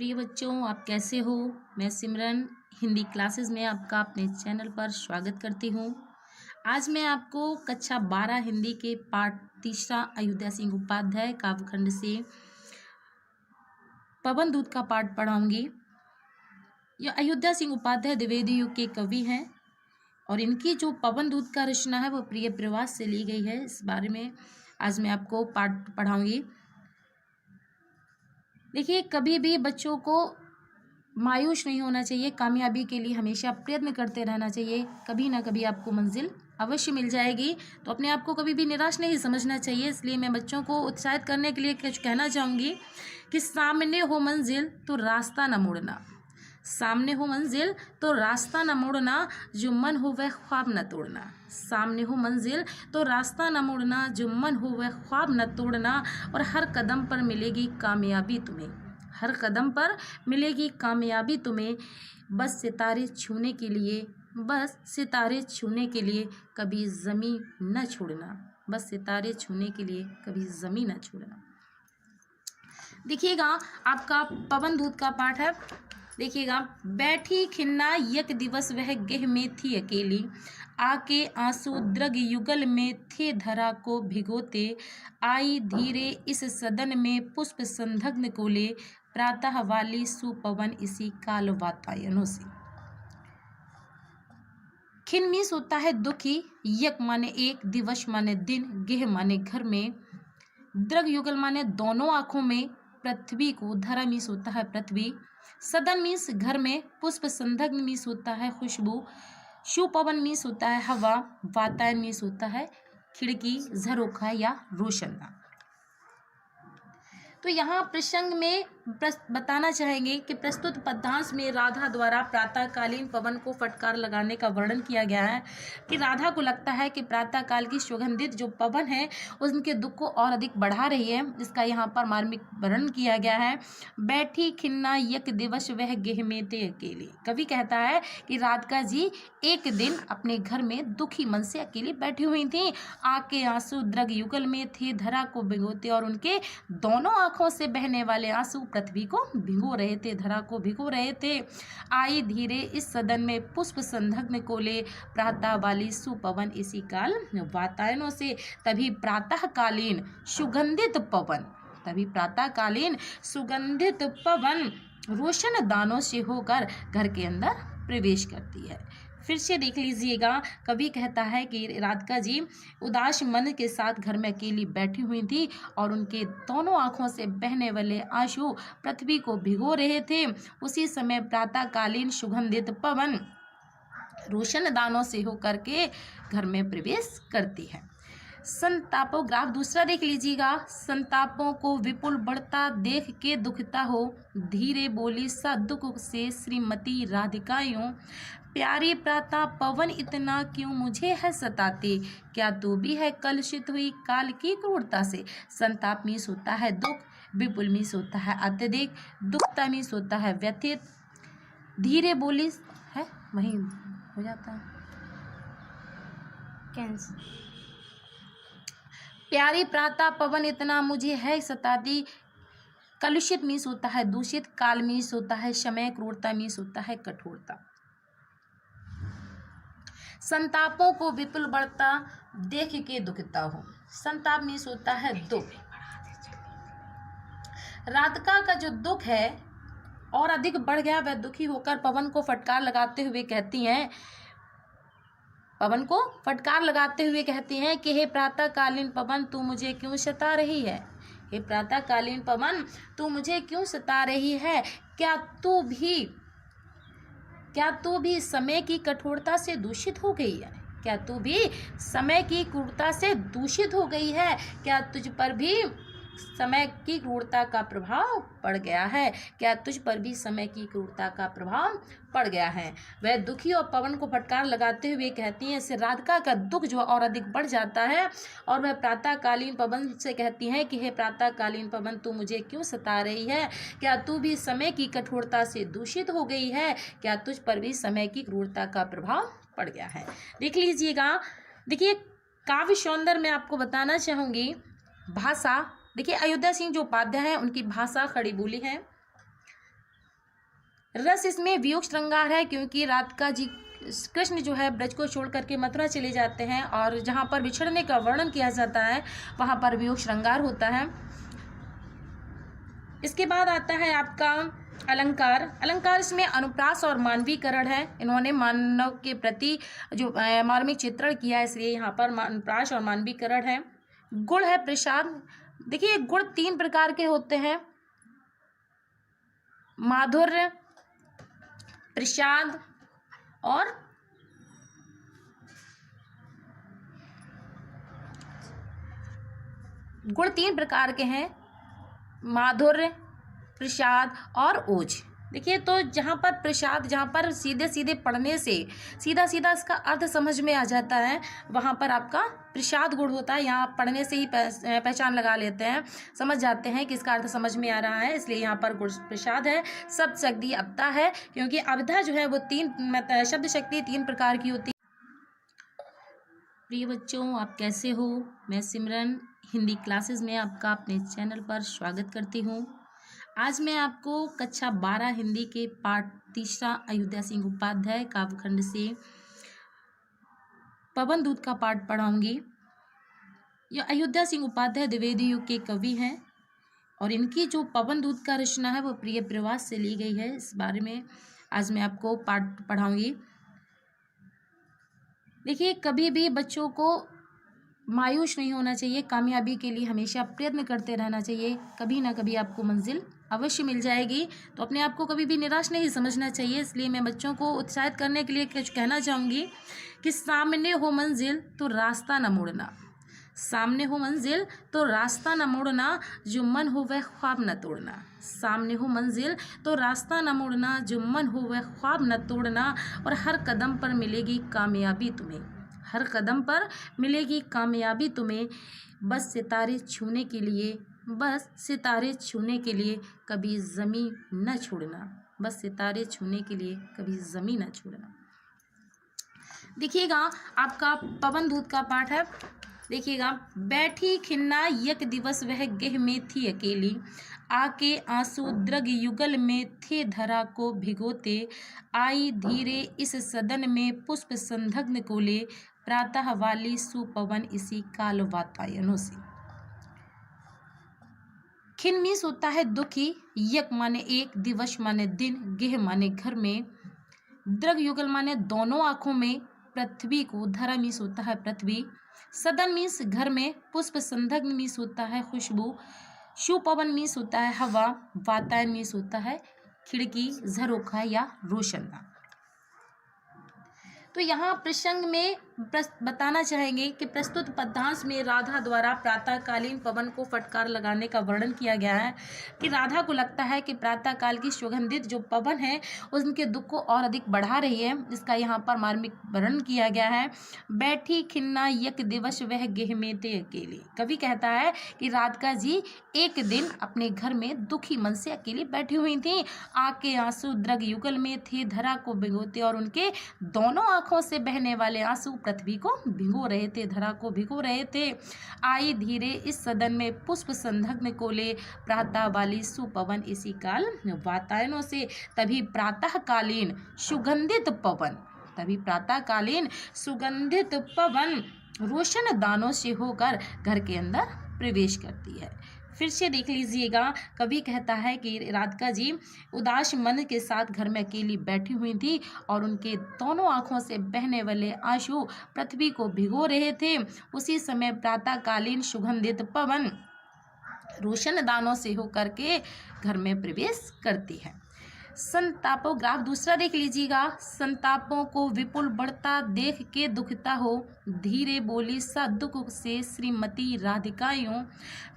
प्रिय बच्चों, आप कैसे हो। मैं सिमरन हिंदी क्लासेस में आपका अपने चैनल पर स्वागत करती हूँ। आज मैं आपको कक्षा 12 हिंदी के पाठ तीसरा अयोध्या सिंह उपाध्याय काव्यखंड से पवन दूत का पाठ पढ़ाऊंगी। यह अयोध्या सिंह उपाध्याय द्विवेदी युग के कवि हैं और इनकी जो पवन दूत का रचना है वह प्रिय प्रवास से ली गई है। इस बारे में आज मैं आपको पाठ पढ़ाऊंगी। देखिए, कभी भी बच्चों को मायूस नहीं होना चाहिए। कामयाबी के लिए हमेशा प्रयत्न करते रहना चाहिए। कभी ना कभी आपको मंजिल अवश्य मिल जाएगी, तो अपने आप को कभी भी निराश नहीं समझना चाहिए। इसलिए मैं बच्चों को उत्साहित करने के लिए कुछ कहना चाहूँगी कि सामने हो मंजिल तो रास्ता न मुड़ना, सामने हो मंजिल तो रास्ता न मुड़ना, जो मन हो वह ख्वाब न तोड़ना। सामने हो मंजिल तो रास्ता न मुड़ना, जो मन हो वह ख्वाब न तोड़ना। और हर कदम पर मिलेगी कामयाबी तुम्हें, हर कदम पर मिलेगी कामयाबी तुम्हें। बस सितारे छूने के लिए, बस सितारे छूने के लिए कभी ज़मीं न छोड़ना, बस सितारे छूने के लिए कभी ज़मीं न छोड़ना। देखिएगा, आपका पवन दूत का पाठ है। देखिएगा, बैठी खिन्ना यक दिवस वह गेह में थी अकेली, आके आंसू द्रग युगल में थे धरा को भिगोते। आई धीरे इस सदन में पुष्प संधग्न को ले, प्रातः वाली सुपवन इसी काल वातायनों से। खिन मीस होता है दुखी, यक माने एक, दिवस माने दिन, गेह माने घर में, द्रग युगल माने दोनों आंखों में, पृथ्वी को, धरा मीस होता है पृथ्वी, सदन मीस घर में, पुष्प संधग्न मीस होता है खुशबू, सुपवन मीस होता है हवा, वातायन मीस होता है खिड़की, झरोखा या रोशनदान। तो यहाँ प्रसंग में बताना चाहेंगे कि प्रस्तुत पद्यांश में राधा द्वारा प्रातःकालीन पवन को फटकार लगाने का वर्णन किया गया है कि राधा को लगता है कि प्रातःकाल की सुगंधित जो पवन है उनके दुख को और अधिक बढ़ा रही है। इसका यहाँ पर मार्मिक वर्णन किया गया है। बैठी खिन्ना यक दिवस वह गेह में थे अकेली। कवि कहता है कि राधिका जी एक दिन अपने घर में दुखी मन से अकेली बैठी हुई थी। आके आंसू द्रग युगल में थे धरा को भिगोते, और उनके दोनों आंखों से बहने वाले आंसू पृथ्वी को भिगो रहे थे, धरा को भिगो रहे थे। आई धीरे इस सदन में पुष्प संधग्न को ले, प्रातः वाली सुपवन इसी काल वातायनों से। तभी प्रातःकालीन सुगंधित पवन, तभी प्रातःकालीन सुगंधित पवन रोशन दानों से होकर घर के अंदर प्रवेश करती है। फिर से देख लीजिएगा, कवि कहता है कि राधिका जी उदास मन के साथ घर में अकेली बैठी हुई थी और उनके दोनों आंखों से बहने वाले आंसू पृथ्वी को भिगो रहे थे। उसी समय प्रातःकालीन सुगंधित पवन रोशन दानों से होकर के घर में प्रवेश करती है। संतापों, ग्राफ दूसरा देख लीजिएगा। संतापों को विपुल बढ़ता देख के दुखता हो, धीरे बोली सा दुख से श्रीमती राधिका यूं, प्यारी प्रातः पवन इतना क्यों मुझे है सताते, क्या तू भी है कलुषित हुई काल की क्रूरता से। संताप मीस होता है दुख, विपुल मीस होता है अत्यधिक, दुखता मीस होता है व्यथित, धीरे बोली है वहीं हो जाता है कैंसर। प्यारी प्रातः पवन इतना मुझे है सताती, कलुषित मीस होता है दूषित, काल मीस होता है समय, क्रूरता मीस होता है कठोरता। संतापों को विपुल बढ़ता देख के दुखता हो, संताप मीस होता है दुख। राधिका का जो दुख है और अधिक बढ़ गया, वह दुखी होकर पवन को फटकार लगाते हुए कहती हैं, पवन को फटकार लगाते हुए कहती हैं कि हे प्रातःकालीन पवन तू मुझे क्यों सता रही है, हे प्रातःकालीन पवन तू मुझे क्यों सता रही है। क्या तू भी समय की कठोरता से दूषित हो गई है, क्या तू भी समय की क्रूरता से दूषित हो गई है, क्या तुझ पर भी समय की क्रूरता का प्रभाव पड़ गया है, क्या तुझ पर भी समय की क्रूरता का प्रभाव पड़ गया है। वह दुखी और पवन को फटकार लगाते हुए कहती हैं। इससे राधिका का दुख जो और अधिक बढ़ जाता है और वह प्रातःकालीन पवन से कहती हैं कि हे प्रातःकालीन पवन तू मुझे क्यों सता रही है, क्या तू भी समय की कठोरता से दूषित हो गई है, क्या तुझ पर भी समय की क्रूरता का प्रभाव पड़ गया है। देख लीजिएगा, देखिए काव्य सौंदर्य में आपको बताना चाहूँगी भाषा। देखिए अयोध्या सिंह जो उपाध्याय हैं उनकी भाषा खड़ी बोली है। रस इसमें वियोग श्रृंगार है, क्योंकि राधिका जी कृष्ण जो है ब्रज को छोड़ करके मथुरा चले जाते हैं और जहाँ पर बिछड़ने का वर्णन किया जाता है वहाँ पर वियोग श्रृंगार होता है। इसके बाद आता है आपका अलंकार। अलंकार इसमें अनुप्रास और मानवीकरण है। इन्होंने मानव के प्रति जो मार्मिक चित्रण किया है, इसलिए यहाँ पर अनुप्रास और मानवीकरण है। गुण है प्रसाद। देखिए गुण 3 प्रकार के होते हैं, माधुर्य, प्रसाद और गुण 3 प्रकार के हैं, माधुर्य, प्रसाद और ओज। देखिए तो जहाँ पर प्रसाद, जहाँ पर सीधे सीधे पढ़ने से सीधा सीधा इसका अर्थ समझ में आ जाता है, वहाँ पर आपका प्रसाद गुण होता है। यहाँ पढ़ने से ही पहचान लगा लेते हैं, समझ जाते हैं कि इसका अर्थ समझ में आ रहा है, इसलिए यहाँ पर गुण प्रसाद है। शब्द शक्ति अवधा है, क्योंकि अवधा जो है वो 3 शब्द शक्ति 3 प्रकार की होती है। प्रिय बच्चों, आप कैसे हो? मैं सिमरन हिंदी क्लासेस में आपका अपने चैनल पर स्वागत करती हूँ। आज मैं आपको कक्षा 12 हिंदी के पाठ 3 अयोध्या सिंह उपाध्याय काव्यखंड से पवन दूत का पाठ पढ़ाऊंगी। यह अयोध्या सिंह उपाध्याय द्विवेदी युग के कवि हैं और इनकी जो पवन दूत का रचना है वो प्रिय प्रवास से ली गई है। इस बारे में आज मैं आपको पाठ पढ़ाऊंगी। देखिए कभी भी बच्चों को मायूस नहीं होना चाहिए, कामयाबी के लिए हमेशा प्रयत्न करते रहना चाहिए। कभी ना कभी आपको मंजिल अवश्य मिल जाएगी, तो अपने आप को कभी भी निराश नहीं समझना चाहिए। इसलिए मैं बच्चों को उत्साहित करने के लिए कुछ कहना चाहूँगी कि सामने हो मंजिल तो रास्ता न मोड़ना, सामने हो मंजिल तो रास्ता न मोड़ना, जो मन हो वह ख्वाब न तोड़ना। सामने हो मंजिल तो रास्ता न मोड़ना, जो मन हो वह ख्वाब न तोड़ना। और हर कदम पर मिलेगी कामयाबी तुम्हें, हर कदम पर मिलेगी कामयाबी तुम्हें। बस सितारे छूने के लिए, बस सितारे छूने के लिए कभी ज़मीं न छोड़ना, बस सितारे छूने के लिए कभी ज़मीं न छोड़ना। देखिएगा आपका पवन दूत का पाठ है। देखिएगा, बैठी खिन्ना यक दिवस वह गेह में थी अकेली, आके आंसू द्रग युगल में थे धरा को भिगोते। आई धीरे इस सदन में पुष्प संधग्न को ले, प्रातः वाली सुपवन इसी काल वातायनों से। खिन मीस होता है दुखी, यक माने एक, दिवस माने दिन, गेह माने घर में, द्रग युगल माने दोनों आंखों में, पृथ्वी को, धरा मीस होता है पृथ्वी, सदन मीस घर में, पुष्प संधग्न मीस होता है खुशबू, सुपवन मीस होता है हवा, वातायन मीस होता है खिड़की, झरोखा या रोशनदान। तो यहाँ प्रसंग में बताना चाहेंगे कि प्रस्तुत पद्यांश में राधा द्वारा प्रातःकालीन पवन को फटकार लगाने का वर्णन किया गया है कि राधा को लगता है कि प्रातःकाल की सुगंधित जो पवन है उनके दुख को और अधिक बढ़ा रही है। इसका यहाँ पर मार्मिक वर्णन किया गया है। बैठी खिन्ना यक दिवस वह गेह में थे अकेली। कवि कहता है कि राधिका जी एक दिन अपने घर में दुखी मन से अकेली बैठी हुई थी, आके आंसू द्रग युगल में थे धरा को भिगोते, और उनके दोनों आंखों से बहने वाले आंसू पृथ्वी को भिगो रहे थे, धरा को भिगो रहे थे। आई धीरे इस सदन में पुष्प संधग्न को ले, प्रातः वाली सुपवन इसी काल वातायनों से। तभी प्रातःकालीन सुगंधित पवन, तभी प्रातःकालीन सुगंधित पवन रोशन दानों से होकर घर के अंदर प्रवेश करती है। फिर से देख लीजिएगा, कवि कहता है कि राधिका जी उदास मन के साथ घर में अकेली बैठी हुई थी और उनके दोनों आंखों से बहने वाले आंसू पृथ्वी को भिगो रहे थे। उसी समय प्रातःकालीन सुगंधित पवन रोशन दानों से होकर के घर में प्रवेश करती है। संतापों, ग्राफ दूसरा देख लीजिएगा। संतापों को विपुल बढ़ता देख के दुखता हो, धीरे बोली सा दुख से श्रीमती राधिका यूं,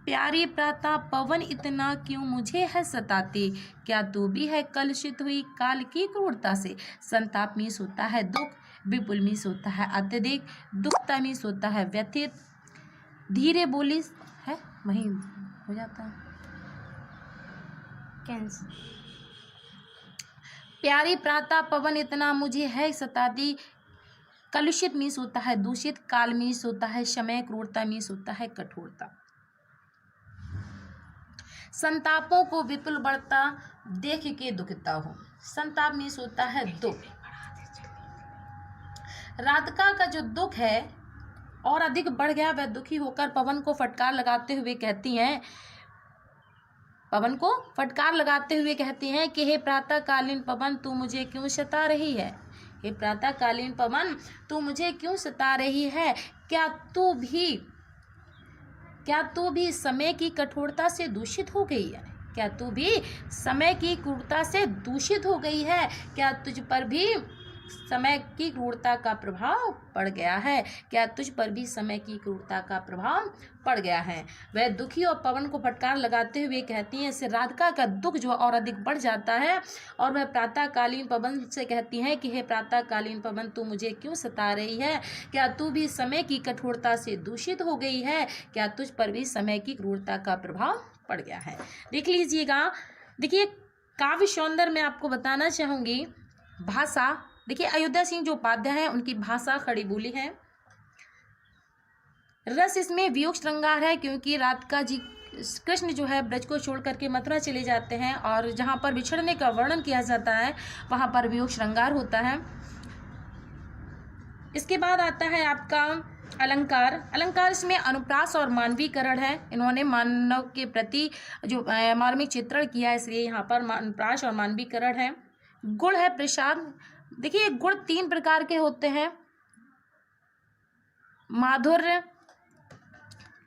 प्यारी प्रातः पवन इतना क्यों मुझे है सताती, क्या तू भी है कलुषित हुई काल की क्रूरता से। संताप मीस होता है दुख, विपुल मीस होता है अत्यधिक, दुखता मीस होता है व्यथित, धीरे बोली है वहीं हो जाता है कैंसर। प्यारी प्रातः पवन इतना मुझे है सताती, कलुषित मीस होता है दूषित, काल मीस होता है समय, क्रूरता मीस होता है कठोरता। संतापों को विपुल बढ़ता देख के दुखता हूँ। संताप मीन्स होता है दुख। राधिका का जो दुख है और अधिक बढ़ गया, वह दुखी होकर पवन को फटकार लगाते हुए कहती हैं, पवन को फटकार लगाते हुए कहती हैं कि हे प्रातःकालीन पवन, तू मुझे क्यों सता रही है। हे प्रातःकालीन पवन, तू मुझे क्यों सता रही है। क्या तू भी समय की कठोरता से दूषित हो गई है। क्या तू भी समय की क्रूरता से दूषित हो गई है। क्या तुझ पर भी समय की क्रूरता का प्रभाव पड़ गया है। क्या तुझ पर भी समय की क्रूरता का प्रभाव पड़ गया है। वह दुखी और पवन को फटकार लगाते हुए कहती हैं। इससे राधिका का दुख जो और अधिक बढ़ जाता है और वह प्रातःकालीन पवन से कहती हैं कि हे प्रातःकालीन पवन, तू मुझे क्यों सता रही है। क्या तू भी समय की कठोरता से दूषित हो गई है। क्या तुझ पर भी समय की क्रूरता का प्रभाव पड़ गया है। देख लीजिएगा, देखिए काव्य सौंदर्य में आपको बताना चाहूँगी भाषा। देखिए अयोध्या सिंह जो उपाध्याय हैं, उनकी भाषा खड़ी बोली है। रस इसमें वियोग श्रृंगार है, क्योंकि राधिका जी कृष्ण जो है ब्रज को छोड़ करके मथुरा चले जाते हैं और जहाँ पर बिछड़ने का वर्णन किया जाता है वहाँ पर वियोग श्रृंगार होता है। इसके बाद आता है आपका अलंकार। अलंकार इसमें अनुप्रास और मानवीकरण है। इन्होंने मानव के प्रति जो मार्मिक चित्रण किया है, इसलिए यहाँ पर अनुप्रास और मानवीकरण है। गुण है प्रसाद। देखिए गुण 3 प्रकार के होते हैं, माधुर्य,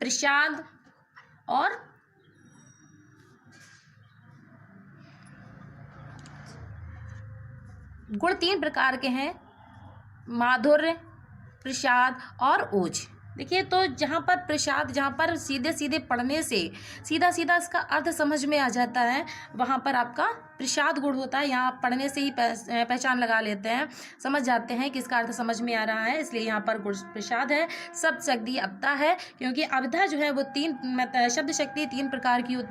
प्रसाद और गुण 3 प्रकार के हैं, माधुर्य, प्रसाद और ओज। देखिए तो जहाँ पर प्रसाद, जहाँ पर सीधे सीधे पढ़ने से सीधा सीधा इसका अर्थ समझ में आ जाता है, वहाँ पर आपका प्रसाद गुण होता है। यहाँ पढ़ने से ही पहचान लगा लेते हैं, समझ जाते हैं कि इसका अर्थ समझ में आ रहा है, इसलिए यहाँ पर गुण प्रसाद है। शब्द शक्ति अपता है, क्योंकि अपता जो है वो 3 शब्द शक्ति 3 प्रकार की होती है।